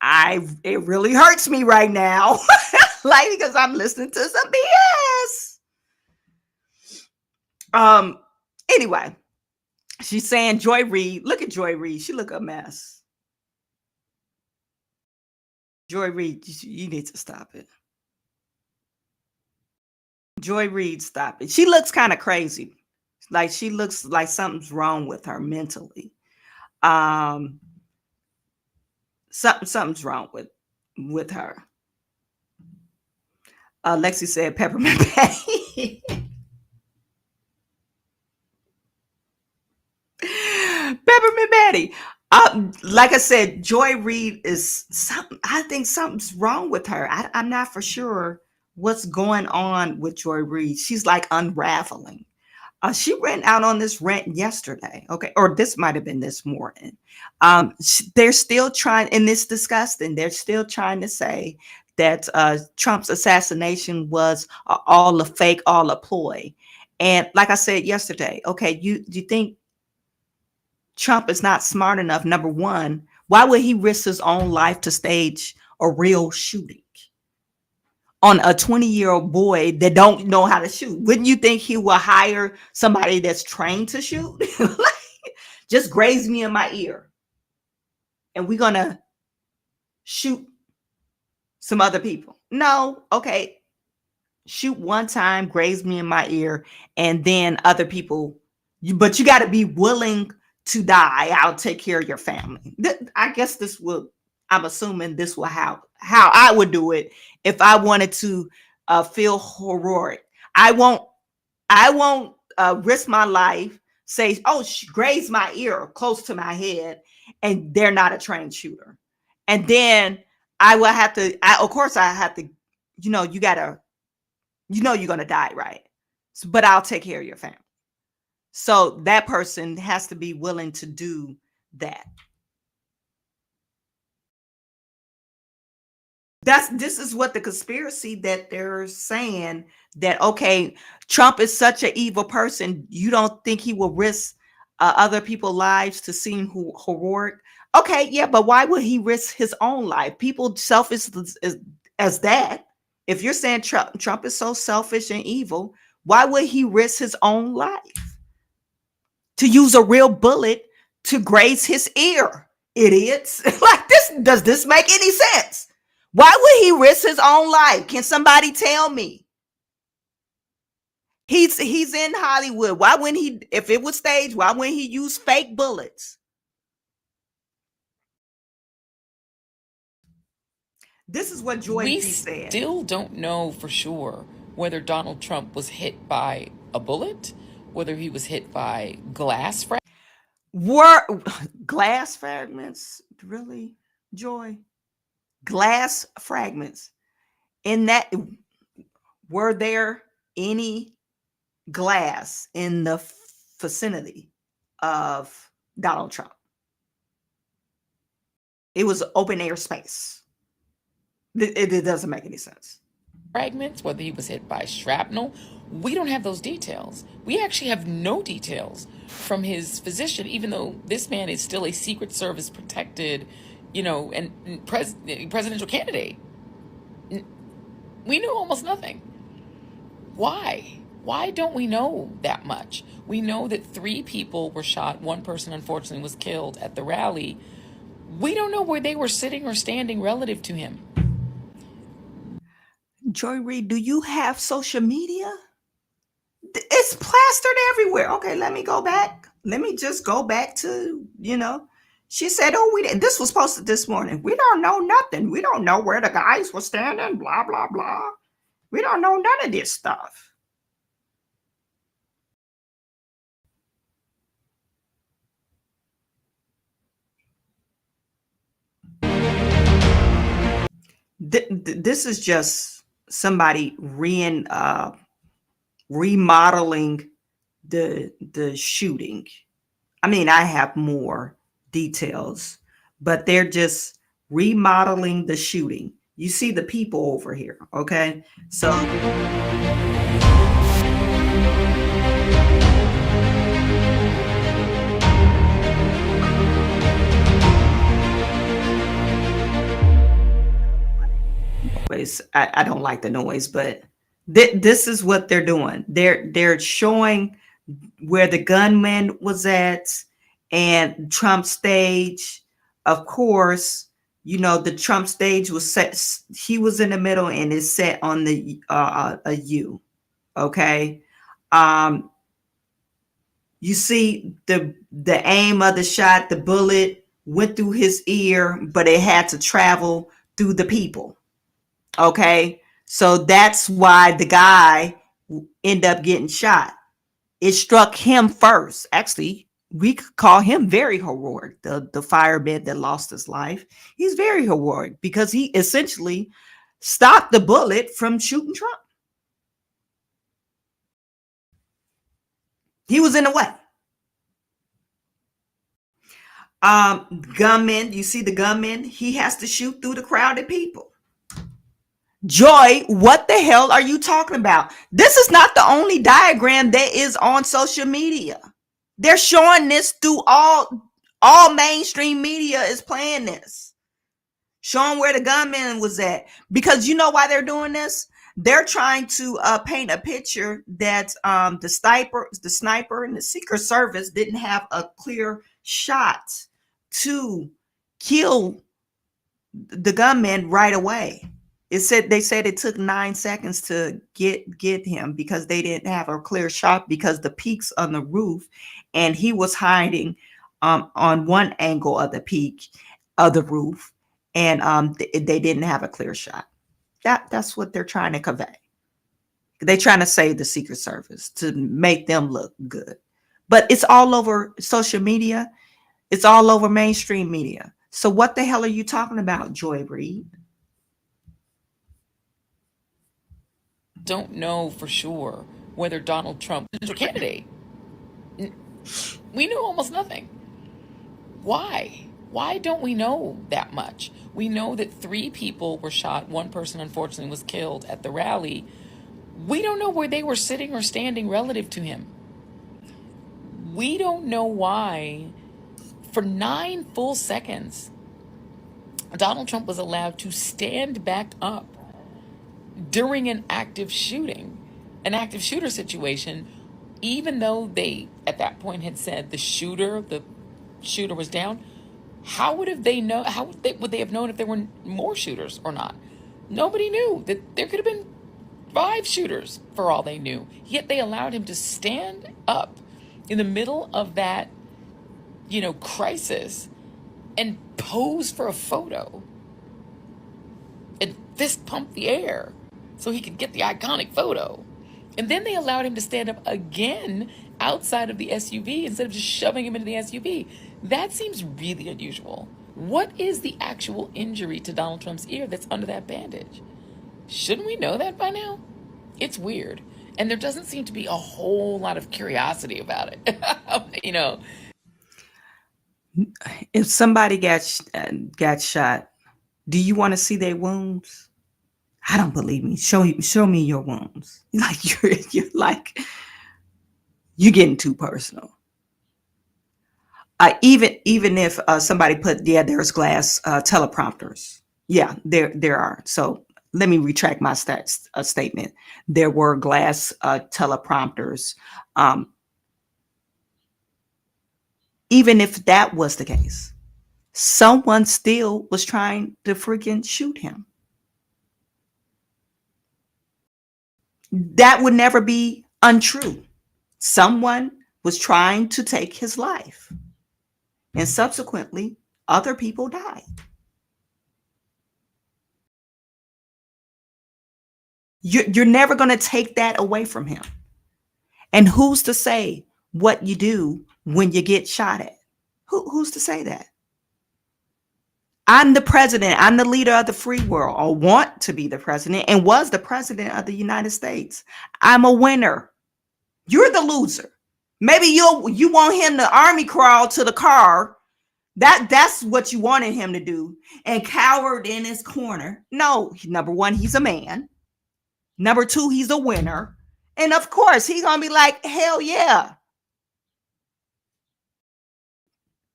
A: it really hurts me right now. Like, because I'm listening to some BS. Anyway, she's saying Joy Reid, look at Joy Reid. She look a mess. Joy Reid, you need to stop it. Joy Reid, stop it. She looks kind of crazy. Like she looks like something's wrong with her mentally. Um, something's wrong with her. Lexi said peppermint patty. Peppermint patty. Like I said, Joy Reid is something. I think something's wrong with her. I'm not for sure what's going on with Joy Reid. She's like unraveling. She went out on this rant yesterday, okay, or this might have been this morning. They're still trying, and it's disgusting. They're still trying to say that Trump's assassination was all a fake, all a ploy. And like I said yesterday, okay, you think Trump is not smart enough? Number one, why would he risk his own life to stage a real shooting on a 20-year-old boy that don't know how to shoot? Wouldn't you think he will hire somebody that's trained to shoot? Like, just graze me in my ear and we're gonna shoot some other people. No, okay, shoot one time, graze me in my ear, and then other people, but you got to be willing to die. I'll take care of your family. I guess this will, I'm assuming this will how I would do it if I wanted to feel heroic. I won't risk my life, say, oh, graze my ear close to my head, and they're not a trained shooter. And then I will have to, of course I have to, you know, you're going to die, right? So, but I'll take care of your family. So that person has to be willing to do that. This is what the conspiracy that they're saying, that, okay, Trump is such an evil person. You don't think he will risk other people's lives to seem heroic? Okay, yeah, but why would he risk his own life? People selfish as that. If you're saying Trump is so selfish and evil, why would he risk his own life to use a real bullet to graze his ear? Idiots. Like this, does this make any sense? Why would he risk his own life? Can somebody tell me? He's in Hollywood. Why wouldn't he, if it was staged, why wouldn't he use fake bullets? This is what Joy B said.
E: We still don't know for sure whether Donald Trump was hit by a bullet, whether he was hit by glass fragments.
A: Were glass fragments, really, Joy? Glass fragments. In that, were there any glass in the vicinity of Donald Trump? It was open air space. It doesn't make any sense.
E: Fragments, whether he was hit by shrapnel, we don't have those details. We actually have no details from his physician, even though this man is still a Secret Service protected, you know, and presidential candidate. We knew almost nothing. Why? Why don't we know that much? We know that 3 people were shot. 1 person, unfortunately, was killed at the rally. We don't know where they were sitting or standing relative to him.
A: Joy Reid, do you have social media? It's plastered everywhere. Okay, let me go back. Let me just go back to, you know, she said, oh, this was posted this morning. We don't know nothing. We don't know where the guys were standing, blah, blah, blah. We don't know none of this stuff. This is just somebody remodeling the shooting. I mean, I have more details, but they're just remodeling the shooting. You see the people over here, okay? So I don't like the noise, but this is what they're doing. They're showing where the gunman was at and Trump's stage. Of course, You know, the Trump stage was set. He was in the middle, and it's set on the a U. Okay. You see the aim of the shot. The bullet went through his ear, but it had to travel through the people. Okay. So that's why the guy ended up getting shot. It struck him first. Actually, we could call him very heroic. The fireman that lost his life, he's very heroic because he essentially stopped the bullet from shooting Trump. He was in the way. Gunman, you see the gunman, he has to shoot through the crowded people. Joy, what the hell are you talking about? This is not the only diagram that is on social media. They're showing this through all mainstream media is playing this. Showing where the gunman was at. Because you know why they're doing this? They're trying to paint a picture that the sniper and the Secret Service didn't have a clear shot to kill the gunman right away. They said it took 9 seconds to get him because they didn't have a clear shot because the peaks on the roof, and he was hiding on one angle of the peak of the roof, and they didn't have a clear shot. That's what they're trying to convey. They're trying to save the Secret Service to make them look good, but it's all over social media. It's all over mainstream media. So what the hell are you talking about, Joy Reid?
E: Don't know for sure whether Donald Trump is a candidate. We knew almost nothing. Why? Why don't we know that much? We know that 3 people were shot. 1 person, unfortunately, was killed at the rally. We don't know where they were sitting or standing relative to him. We don't know why, for 9 full seconds, Donald Trump was allowed to stand back up during an active shooter situation, even though they at that point had said the shooter was down. How would they have known if there were more shooters or not? Nobody knew. That there could have been 5 shooters for all they knew. Yet they allowed him to stand up in the middle of that, crisis and pose for a photo and fist pump the air so he could get the iconic photo. And then they allowed him to stand up again outside of the SUV instead of just shoving him into the SUV. That seems really unusual. What is the actual injury to Donald Trump's ear that's under that bandage? Shouldn't we know that by now? It's weird. And there doesn't seem to be a whole lot of curiosity about it.
A: If somebody got shot, do you want to see their wounds? I don't believe me. Show me your wounds. Like you're getting too personal. Even if somebody put, there's glass teleprompters. Yeah, there are. So let me retract my statement. There were glass teleprompters. Even if that was the case, someone still was trying to freaking shoot him. That would never be untrue. Someone was trying to take his life, and subsequently, other people died. You're never going to take that away from him. And who's to say what you do when you get shot at? Who's to say that? I'm the president. I'm the leader of the free world, or want to be the president, and was the president of the United States. I'm a winner. You're the loser. Maybe you want him to army crawl to the car. That's what you wanted him to do, and cowered in his corner. No, number 1, he's a man. Number 2, he's a winner. And of course, he's going to be like, hell yeah.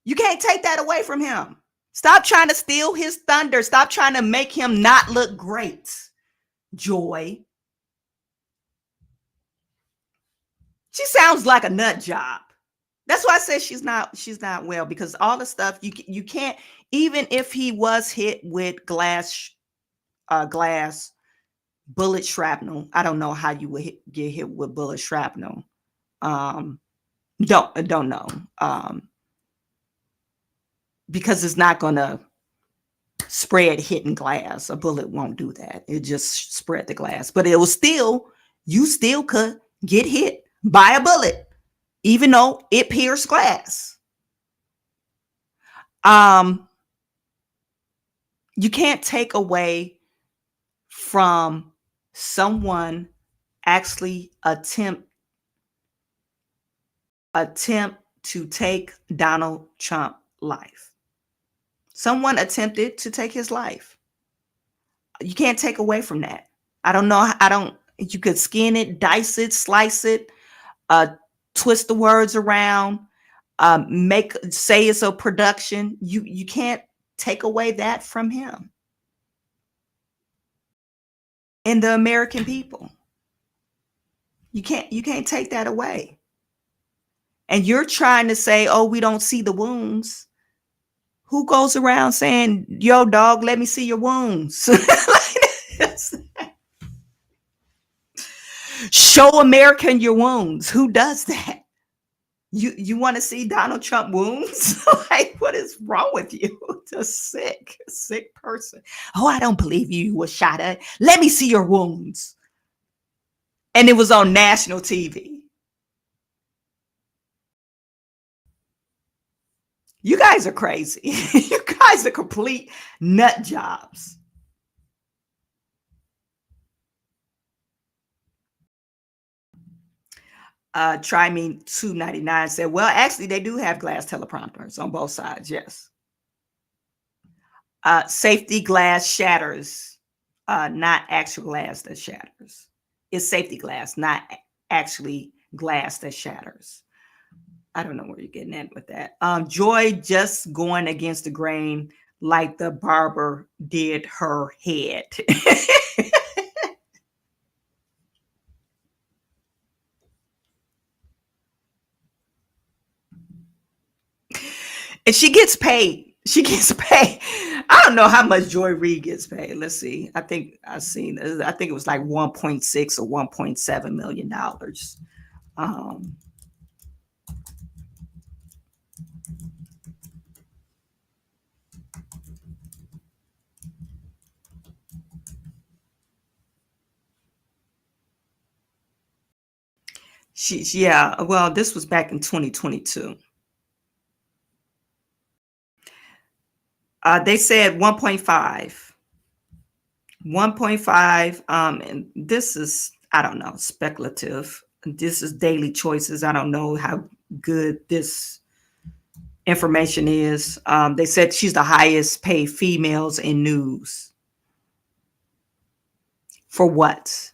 A: You can't take that away from him. Stop trying to steal his thunder. Stop trying to make him not look great. Joy. She sounds like a nut job. That's why I said she's not well, because all the stuff you can't, even if he was hit with glass bullet shrapnel. I don't know how you would get hit with bullet shrapnel. Um, don't know. Because it's not gonna spread hitting glass. A bullet won't do that. It just spread the glass, but it was still, you still could get hit by a bullet, even though it pierced glass. You can't take away from someone actually attempt to take Donald Trump life. Someone attempted to take his life. You can't take away from that. I don't know. You could skin it, dice it, slice it, twist the words around, say it's a production. You can't take away that from him and the American people. You can't take that away. And you're trying to say, oh, we don't see the wounds. Who goes around saying, yo, dog, let me see your wounds? Show American your wounds. Who does that? You want to see Donald Trump wounds? Like, what is wrong with you? Just sick person. Oh, I don't believe you were shot at. Let me see your wounds. And it was on national TV. You guys are crazy. You guys are complete nut jobs. Try Me 299 said, well, actually, they do have glass teleprompters on both sides. Yes. Safety glass shatters, not actual glass that shatters. It's safety glass, not actually glass that shatters. I don't know where you're getting at with that. Joy just going against the grain like the barber did her head. And she gets paid. She gets paid. I don't know how much Joy Reid gets paid. Let's see. I think it was like 1.6 or 1.7 million dollars. Yeah, well, this was back in 2022. They said 1.5. 1.5. And this is, I don't know, speculative. This is Daily Choices. I don't know how good this information is. They said she's the highest paid females in news. For what?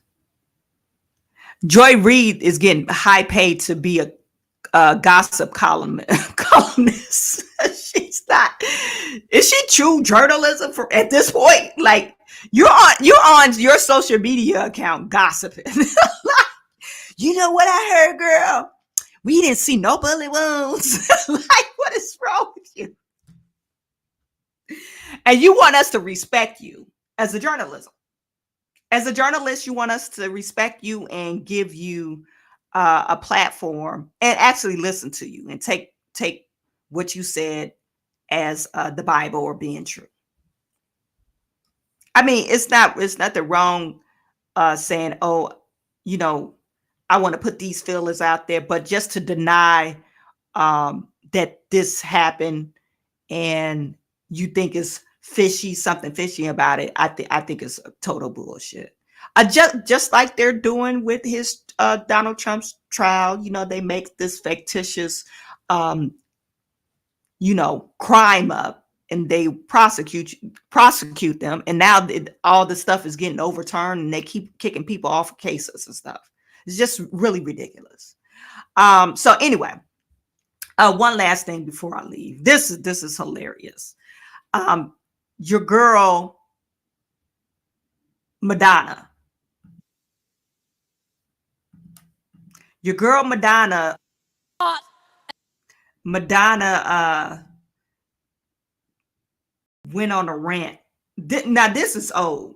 A: Joy Reid is getting high paid to be a gossip columnist. She's not. Is she true journalism for at this point? Like, you're on your social media account gossiping. You know what I heard, girl? We didn't see no bullet wounds. Like, what is wrong with you? And you want us to respect you as a journalism. As a journalist, you want us to respect you and give you a platform and actually listen to you and take what you said as the Bible or being true. I mean, it's not the wrong saying, oh, you know, I want to put these feelers out there, but just to deny that this happened and you think it's fishy, something fishy about it, I think it's total bullshit. Just like they're doing with his Donald Trump's trial, you know, they make this fictitious, you know, crime up and they prosecute them, and now all the stuff is getting overturned and they keep kicking people off of cases and stuff. It's just really ridiculous. So anyway, one last thing before I leave. This is hilarious. Your girl Madonna. Your girl Madonna Madonna went on a rant. Now this is old.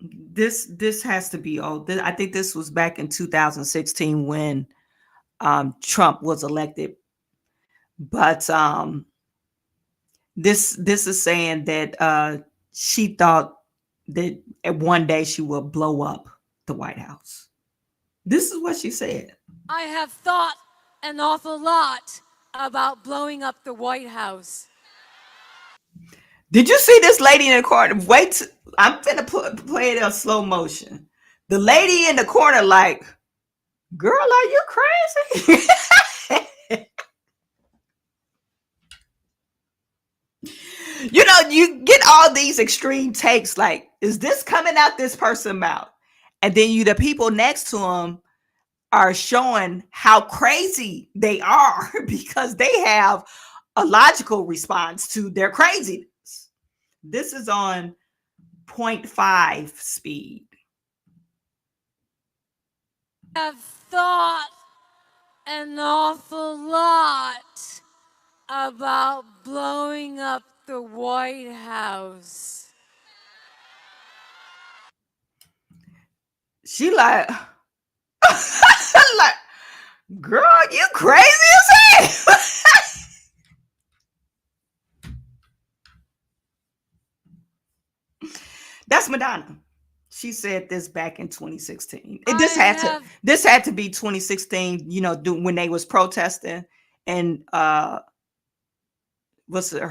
A: This has to be old. I think this was back in 2016 when Trump was elected. But this is saying that she thought that one day she will blow up the White House. This is what she said.
F: I have thought an awful lot about blowing up the White House.
A: Did you see this lady in the corner? Wait, I'm finna play it in slow motion. The lady in the corner, like, girl, are you crazy? You know, you get all these extreme takes. Like, is this coming out this person's mouth? And then the people next to him are showing how crazy they are because they have a logical response to their craziness. This is on 0.5 speed.
F: I have thought an awful lot about blowing up the White House.
A: She like, like, girl, you crazy as hell. That's Madonna. She said this back in 2016. This had to be 2016. You know, when they was protesting, and her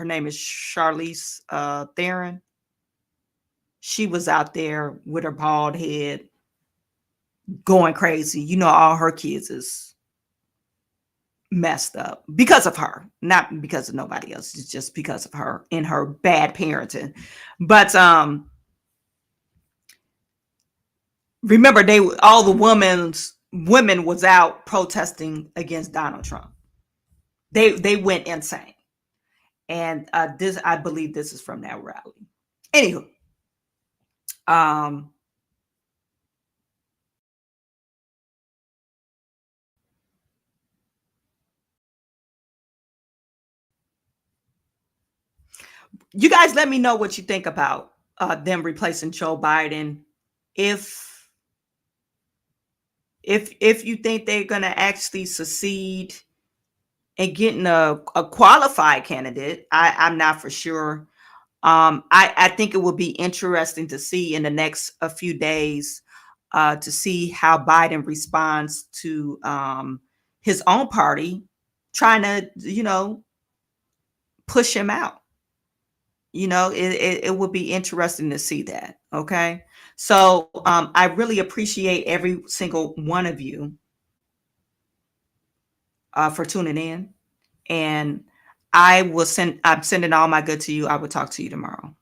A: name is Charlize Theron. She was out there with her bald head, going crazy. You know, all her kids is messed up because of her, not because of nobody else. It's just because of her and her bad parenting. But remember, all the women was out protesting against Donald Trump. They went insane, and I believe this is from that rally. Anywho, you guys, let me know what you think about them replacing Joe Biden. If you think they're going to actually succeed in getting a qualified candidate, I'm not for sure. I think it will be interesting to see in the next few days to see how Biden responds to his own party trying to, push him out. It would be interesting to see that. Okay. So I really appreciate every single one of you for tuning in. And I'm sending all my good to you. I will talk to you tomorrow.